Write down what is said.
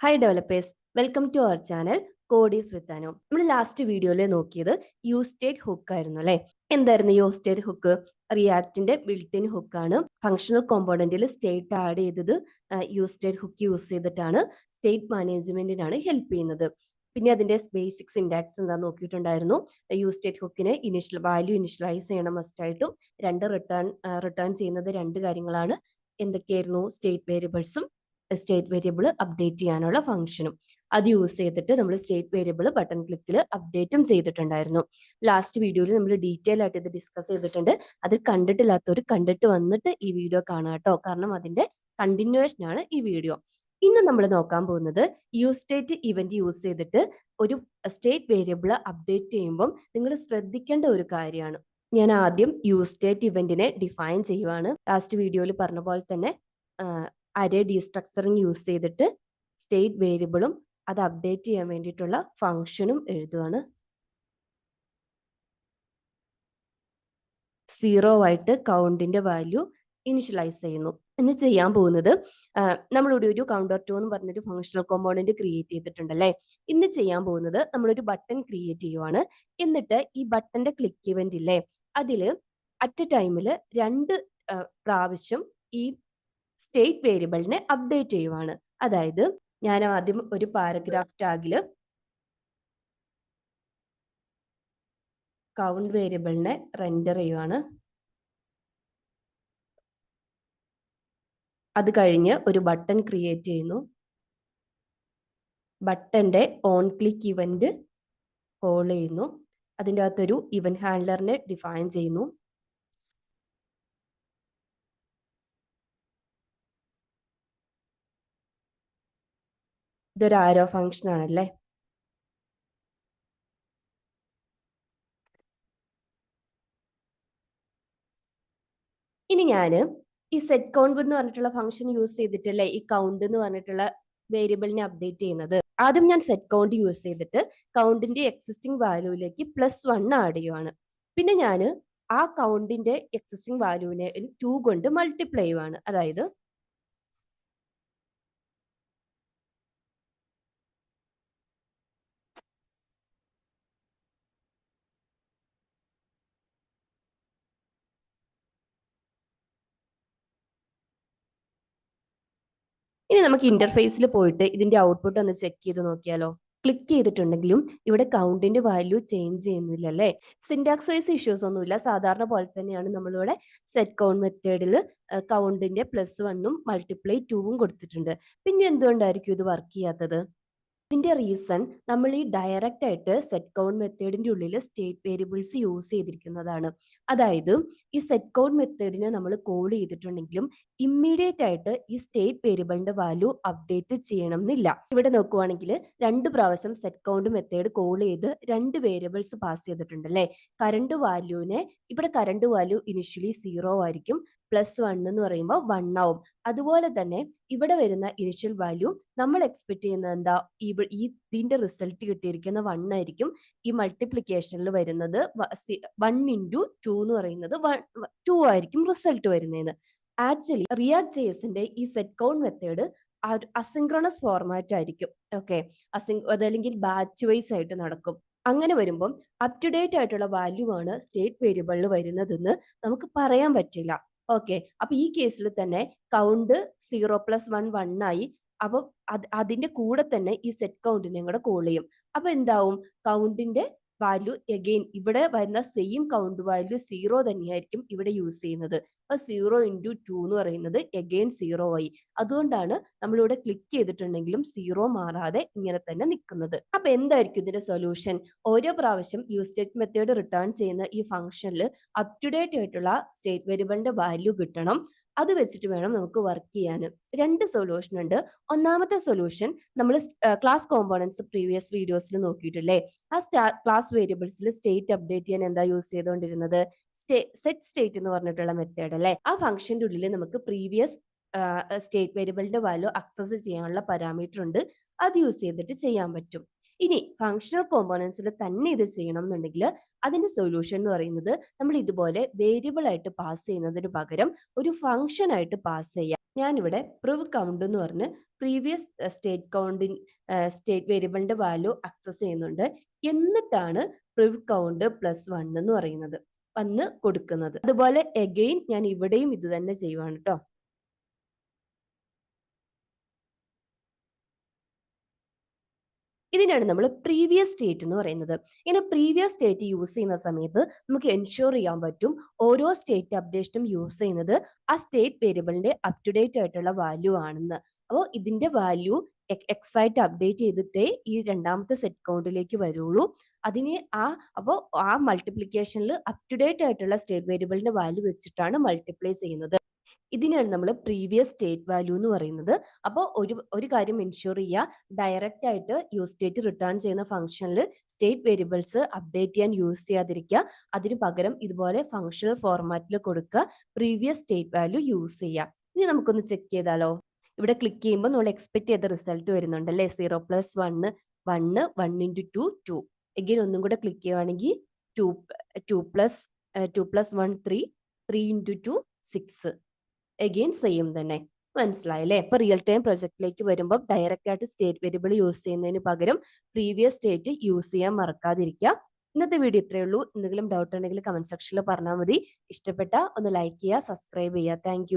Hi developers, welcome to our channel Codies with Anu. നമ്മൾ last വീഡിയോയിൽ നോക്കിയത് യൂസ് സ്റ്റേറ്റ് ഹുക്ക് ആയിരുന്നു അല്ലെ. എന്തായിരുന്നു യൂസ് സ്റ്റേറ്റ് ഹുക്ക്? റിയാക്ടിന്റെ ബിൽറ്റ് ഇൻ ഹുക്കാണ്. ഫങ്ഷണൽ കോമ്പോണന്റിൽ സ്റ്റേറ്റ് ആഡ് ചെയ്തത് യൂസ് സ്റ്റേറ്റ് ഹുക്ക് യൂസ് ചെയ്തിട്ടാണ് സ്റ്റേറ്റ് മാനേജ്മെന്റിനാണ് ഹെൽപ്പ് ചെയ്യുന്നത്. പിന്നെ അതിന്റെ ബേസിക് സിൻടാക്സ് എന്താ നോക്കിയിട്ടുണ്ടായിരുന്നു. യൂസ് സ്റ്റേറ്റ് ഹുക്കിന് വാല്യൂ ഇനിഷ്യലൈസ് ചെയ്യണം മസ്റ്റ് ആയിട്ടും. റിട്ടേൺ ചെയ്യുന്നത് രണ്ട് കാര്യങ്ങളാണ്. എന്തൊക്കെയായിരുന്നു? സ്റ്റേറ്റ് വേരിയബിൾസും സ്റ്റേറ്റ് വേരിയബിൾ അപ്ഡേറ്റ് ചെയ്യാനുള്ള ഫംഗ്ഷനും. അത് യൂസ് ചെയ്തിട്ട് നമ്മൾ സ്റ്റേറ്റ് വേരിയബിൾ ബട്ടൺ ക്ലിക്കിൽ അപ്ഡേറ്റും ചെയ്തിട്ടുണ്ടായിരുന്നു. ലാസ്റ്റ് വീഡിയോയിൽ നമ്മൾ ഡീറ്റെയിൽ ആയിട്ട് ഇത് ഡിസ്കസ് ചെയ്തിട്ടുണ്ട്. അത് കണ്ടിട്ടില്ലാത്തവർ കണ്ടിട്ട് വന്നിട്ട് ഈ വീഡിയോ കാണുക കേട്ടോ, കാരണം അതിന്റെ കണ്ടിന്യൂവേഷൻ ആണ് ഈ വീഡിയോ. ഇന്ന് നമ്മൾ നോക്കാൻ പോകുന്നത് യൂസ് സ്റ്റേറ്റ് ഇവന്റ് യൂസ് ചെയ്തിട്ട് ഒരു സ്റ്റേറ്റ് വേരിയബിൾ അപ്ഡേറ്റ് ചെയ്യുമ്പോൾ നിങ്ങൾ ശ്രദ്ധിക്കേണ്ട ഒരു കാര്യമാണ്. ഞാൻ ആദ്യം യൂസ് സ്റ്റേറ്റ് ഇവന്റിനെ ഡിഫൈൻ ചെയ്യുവാണ്. ലാസ്റ്റ് വീഡിയോയിൽ പറഞ്ഞ പോലെ തന്നെ അറേ ഡീസ്ട്രക്ചറിങ് യൂസ് ചെയ്തിട്ട് സ്റ്റേറ്റ് വേരിയബിളും അത് അപ്ഡേറ്റ് ചെയ്യാൻ വേണ്ടിയിട്ടുള്ള ഫംഗ്ഷനും എഴുതുകയാണ്. 0 ആയിട്ട് കൗണ്ടിന്റെ വാല്യൂ ഇനിഷ്യലൈസ് ചെയ്യുന്നു. എന്ന് ചെയ്യാൻ പോകുന്നത് നമ്മളിവിടെ ഒരു കൗണ്ടർ ടു എന്ന് പറഞ്ഞൊരു ഫങ്ഷണൽ കോമ്പോണന്റ് ക്രിയേറ്റ് ചെയ്തിട്ടുണ്ടല്ലേ. ഇന്ന് ചെയ്യാൻ പോകുന്നത് നമ്മളൊരു ബട്ടൺ ക്രിയേറ്റ് ചെയ്യുവാണ്. എന്നിട്ട് ഈ ബട്ടന്റെ ക്ലിക്ക് ഇവന്റ് ഇല്ലേ, അതില് അറ്റ് എ ടൈമിൽ 2 പ്രാവശ്യം ഈ സ്റ്റേറ്റ് വേരിയബിളിനെ അപ്ഡേറ്റ് ചെയ്യുവാണ്. അതായത് ഞാൻ ആദ്യം ഒരു പാരഗ്രാഫ് ടാഗില് കൗണ്ട് വേരിയബിളിനെ റെൻഡർ ചെയ്യുവാണ്. അത് കഴിഞ്ഞ് ഒരു ബട്ടൺ ക്രിയേറ്റ് ചെയ്യുന്നു. ബട്ടന്റെ ഓൺ ക്ലിക്ക് ഇവന്റ് കോൾ ചെയ്യുന്നു. അതിൻ്റെ അകത്തൊരു ഇവന്റ് ഹാൻഡ്ലറിനെ ഡിഫൈൻ ചെയ്യുന്നു. ഇതൊരു ആരോ ഫംഗ്ഷൻ ആണല്ലേ. ഇനി ഞാൻ ഈ സെറ്റ് കൗണ്ട് എന്ന് പറഞ്ഞിട്ടുള്ള ഫംഗ്ഷൻ യൂസ് ചെയ്തിട്ടല്ലേ ഈ കൗണ്ട് എന്ന് പറഞ്ഞിട്ടുള്ള വേരിയബിളിനെ അപ്ഡേറ്റ് ചെയ്യുന്നത്. ആദ്യം ഞാൻ സെറ്റ് കൗണ്ട് യൂസ് ചെയ്തിട്ട് കൗണ്ടിന്റെ എക്സിസ്റ്റിംഗ് വാല്യൂവിലേക്ക് +1 ആഡ് ചെയ്യുവാണ്. പിന്നെ ഞാൻ ആ കൗണ്ടിന്റെ എക്സിസ്റ്റിംഗ് വാല്യൂവിനെ 2 കൊണ്ട് മൾട്ടിപ്ലൈ ചെയ്യുവാണ്. അതായത് ഇനി നമുക്ക് ഇന്റർഫേസിൽ പോയിട്ട് ഇതിന്റെ ഔട്ട്പുട്ട് ഒന്ന് ചെക്ക് ചെയ്ത് നോക്കിയാലോ. ക്ലിക്ക് ചെയ്തിട്ടുണ്ടെങ്കിലും ഇവിടെ കൗണ്ടിന്റെ വാല്യൂ ചേഞ്ച് ചെയ്യുന്നില്ല അല്ലേ. സിൻടാക്സ് വൈസ് ഇഷ്യൂസ് ഒന്നുമില്ല, സാധാരണ പോലെ തന്നെയാണ് നമ്മളിവിടെ സെറ്റ് കൗണ്ട് മെത്തേഡിൽ കൗണ്ടിന്റെ +1ഉം മൾട്ടിപ്ലൈ 2ഉം കൊടുത്തിട്ടുണ്ട്. പിന്നെ എന്തുകൊണ്ടായിരിക്കും ഇത് വർക്ക് ചെയ്യാത്തത്? ഇതിന്റെ റീസൺ നമ്മൾ ഈ ഡയറക്റ്റ് ആയിട്ട് സെറ്റ് കൗണ്ട് മെത്തേഡിന്റെ ഉള്ളിൽ സ്റ്റേറ്റ് വേരിയബിൾസ് യൂസ് ചെയ്തിരിക്കുന്നതാണ്. അതായത് ഈ സെറ്റ് കൗണ്ട് മെത്തേഡിനെ നമ്മൾ കോൾ ചെയ്തിട്ടുണ്ടെങ്കിലും ഇമ്മീഡിയറ്റ് ആയിട്ട് ഈ സ്റ്റേറ്റ് വേരിയബിളിന്റെ വാല്യൂ അപ്ഡേറ്റ് ചെയ്യണം എന്നില്ല. ഇവിടെ നോക്കുവാണെങ്കിൽ 2 പ്രാവശ്യം സെറ്റ് കൗണ്ട് മെത്തേഡ് കോൾ ചെയ്ത് 2 വേരിയബിൾസ് പാസ് ചെയ്തിട്ടുണ്ട് അല്ലേ. കറണ്ട് വാല്യൂവിനെ ഇവിടെ കറണ്ട് വാല്യൂ ഇനിഷ്യലി 0 ആയിരിക്കും, +1 എന്ന് പറയുമ്പോൾ 1 ആവും. അതുപോലെ തന്നെ ഇവിടെ വരുന്ന ഇനിഷ്യൽ വാല്യൂ നമ്മൾ എക്സ്പെക്ട് ചെയ്യുന്നത് എന്താ, ഇതിന്റെ റിസൾട്ട് കിട്ടിയിരിക്കുന്ന 1 ആയിരിക്കും. ഈ മൾട്ടിപ്ലിക്കേഷനിൽ വരുന്നത് 1 × 2 എന്ന് പറയുന്നത് 2 ആയിരിക്കും റിസൾട്ട് വരുന്നതെന്ന്. ആക്ച്വലി റിയാക്ട് ജെഎസിന്റെ ഈ set count method asynchronous format ആയിരിക്കും. ഓക്കെ, അതല്ലെങ്കിൽ ബാച്ച് വൈസ് ആയിട്ട് നടക്കും. അങ്ങനെ വരുമ്പം അപ് ടു ഡേറ്റ് ആയിട്ടുള്ള വാല്യൂ ആണ് സ്റ്റേറ്റ് വേരിയബിളിൽ വരുന്നതെന്ന് നമുക്ക് പറയാൻ പറ്റില്ല. ഓക്കെ, അപ്പൊ ഈ കേസിൽ തന്നെ കൗണ്ട് 0 + 1 1 ആയി. അപ്പൊ അതിന്റെ കൂടെ തന്നെ ഈ സെറ്റ് കൗണ്ടിനെ കൂടെ കോൾ ചെയ്യും. അപ്പൊ എന്താവും, കൗണ്ടിന്റെ വാല്യൂ എഗെയിൻ ഇവിടെ വരുന്ന സെയിം കൗണ്ട് വാല്യൂ 0 തന്നെയായിരിക്കും ഇവിടെ യൂസ് ചെയ്യുന്നത്. അപ്പൊ 0 × 2 എന്ന് പറയുന്നത് എഗെയിൻ 0 ആയി. അതുകൊണ്ടാണ് നമ്മളിവിടെ ക്ലിക്ക് ചെയ്തിട്ടുണ്ടെങ്കിലും 0 മാറാതെ ഇങ്ങനെ തന്നെ നിൽക്കുന്നത്. അപ്പൊ എന്തായിരിക്കും ഇതിന്റെ സൊല്യൂഷൻ? ഓരോ പ്രാവശ്യം യൂസ് സ്റ്റേറ്റ് മെത്തേഡ് റിട്ടേൺ ചെയ്യുന്ന ഈ ഫംഗ്ഷനിൽ അപ് ടു ഡേറ്റ് ആയിട്ടുള്ള സ്റ്റേറ്റ് വേരിയബിളിന്റെ വാല്യൂ കിട്ടണം. അത് വെച്ചിട്ട് വേണം നമുക്ക് വർക്ക് ചെയ്യാൻ. 2 സൊല്യൂഷൻ ഉണ്ട്. ഒന്നാമത്തെ സൊല്യൂഷൻ നമ്മൾ ക്ലാസ് കോമ്പോണൻസ് പ്രീവിയസ് വീഡിയോസിൽ നോക്കിയിട്ടില്ലേ. ആ ക്ലാസ് വേരിയബിൾസിൽ സ്റ്റേറ്റ് അപ്ഡേറ്റ് ചെയ്യാൻ എന്താ യൂസ് ചെയ്തുകൊണ്ടിരുന്നത്? സെറ്റ് സ്റ്റേറ്റ് എന്ന് പറഞ്ഞിട്ടുള്ള മെത്തേഡ് അല്ലേ. ആ ഫംഗ്ഷന്റെ ഉള്ളിൽ നമുക്ക് പ്രീവിയസ് സ്റ്റേറ്റ് വേരിയബിളിന്റെ വാല്യൂ അക്സസ് ചെയ്യാനുള്ള പാരാമീറ്റർ ഉണ്ട്. അത് യൂസ് ചെയ്തിട്ട് ചെയ്യാൻ പറ്റും. ഇനി ഫങ്ഷണൽ കോമ്പോണൻസിൽ തന്നെ ഇത് ചെയ്യണം എന്നുണ്ടെങ്കിൽ അതിന്റെ സൊല്യൂഷൻ എന്ന് പറയുന്നത് നമ്മൾ ഇതുപോലെ വേരിയബിൾ ആയിട്ട് പാസ് ചെയ്യുന്നതിന് പകരം ഒരു ഫംഗ്ഷൻ ആയിട്ട് പാസ് ചെയ്യാം. ഞാനിവിടെ പ്രിവ് കൗണ്ട് എന്ന് പറഞ്ഞ് പ്രീവിയസ് സ്റ്റേറ്റ് വേരിയബിളിന്റെ വാല്യൂ ആക്സസ് ചെയ്യുന്നുണ്ട്. എന്നിട്ടാണ് പ്രിവ് കൗണ്ട് +1 എന്ന് പറയുന്നത് വന്ന് കൊടുക്കുന്നത്. അതുപോലെ എഗെയിൻ ഞാൻ ഇവിടെയും ഇത് തന്നെ ചെയ്യുവാണ് കേട്ടോ. ഇതിനാണ് നമ്മൾ പ്രീവിയസ് സ്റ്റേറ്റ് എന്ന് പറയുന്നത്. ഇങ്ങനെ പ്രീവിയസ് സ്റ്റേറ്റ് യൂസ് ചെയ്യുന്ന സമയത്ത് നമുക്ക് എൻഷുർ ചെയ്യാൻ പറ്റും ഓരോ സ്റ്റേറ്റ് അപ്ഡേഷനും യൂസ് ചെയ്യുന്നത് ആ സ്റ്റേറ്റ് വേരിയബിളിന്റെ അപ് ടു ഡേറ്റ് ആയിട്ടുള്ള വാല്യൂ ആണെന്ന്. അപ്പോൾ ഇതിന്റെ വാല്യൂ എക്സ് ആയിട്ട് അപ്ഡേറ്റ് ചെയ്തിട്ടേ ഈ രണ്ടാമത്തെ സെറ്റ് കൗണ്ടിലേക്ക് വരുള്ളൂ. അതിനെ അപ്പോൾ ആ മൾട്ടിപ്ലിക്കേഷനിൽ അപ് ടു ഡേറ്റ് ആയിട്ടുള്ള സ്റ്റേറ്റ് വേരിയബിളിന്റെ വാല്യൂ വെച്ചിട്ടാണ് മൾട്ടിപ്ലൈ ചെയ്യുന്നത്. ഇതിനാണ് നമ്മൾ പ്രീവിയസ് സ്റ്റേറ്റ് വാല്യൂ എന്ന് പറയുന്നത്. അപ്പോൾ ഒരു കാര്യം എൻഷുർ ചെയ്യുക, ഡയറക്റ്റ് ആയിട്ട് യൂസ് സ്റ്റേറ്റ് റിട്ടേൺ ചെയ്യുന്ന ഫംഗ്ഷനിൽ സ്റ്റേറ്റ് വേരിയബിൾസ് അപ്ഡേറ്റ് ചെയ്യാൻ യൂസ് ചെയ്യാതിരിക്കുക. അതിന് പകരം ഇതുപോലെ ഫംഗ്ഷണൽ ഫോർമാറ്റിൽ കൊടുക്കുക, പ്രീവിയസ് സ്റ്റേറ്റ് വാല്യൂ യൂസ് ചെയ്യുക. ഇനി നമുക്കൊന്ന് ചെക്ക് ചെയ്താലോ. ഇവിടെ ക്ലിക്ക് ചെയ്യുമ്പോൾ നമ്മൾ എക്സ്പെക്ട് ചെയ്ത റിസൾട്ട് വരുന്നുണ്ട് അല്ലേ. 0 + 1 1 1 × 2 2. എഗെയിൻ ഒന്നും കൂടെ ക്ലിക്ക് ചെയ്യുവാണെങ്കിൽ 2 + 1 3 3 × 2 6. എഗെയിൻ സെയിം തന്നെ. മനസ്സിലായല്ലേ. ഇപ്പൊ റിയൽ ടൈം പ്രൊജക്റ്റിലേക്ക് വരുമ്പോൾ ഡയറക്റ്റ് ആയിട്ട് സ്റ്റേറ്റ് വേരിയബിൾ യൂസ് ചെയ്യുന്നതിന് പകരം പ്രീവിയസ് സ്റ്റേറ്റ് യൂസ് ചെയ്യാൻ മറക്കാതിരിക്കുക. ഇന്നത്തെ വീഡിയോ ഇത്രയേ ഉള്ളൂ. എന്തെങ്കിലും ഡൗട്ട് ഉണ്ടെങ്കിൽ കമന്റ് സെക്ഷനിൽ പറഞ്ഞാൽ മതി. ഇഷ്ടപ്പെട്ട ഒന്ന് ലൈക്ക് ചെയ്യുക, സബ്സ്ക്രൈബ് ചെയ്യുക. താങ്ക്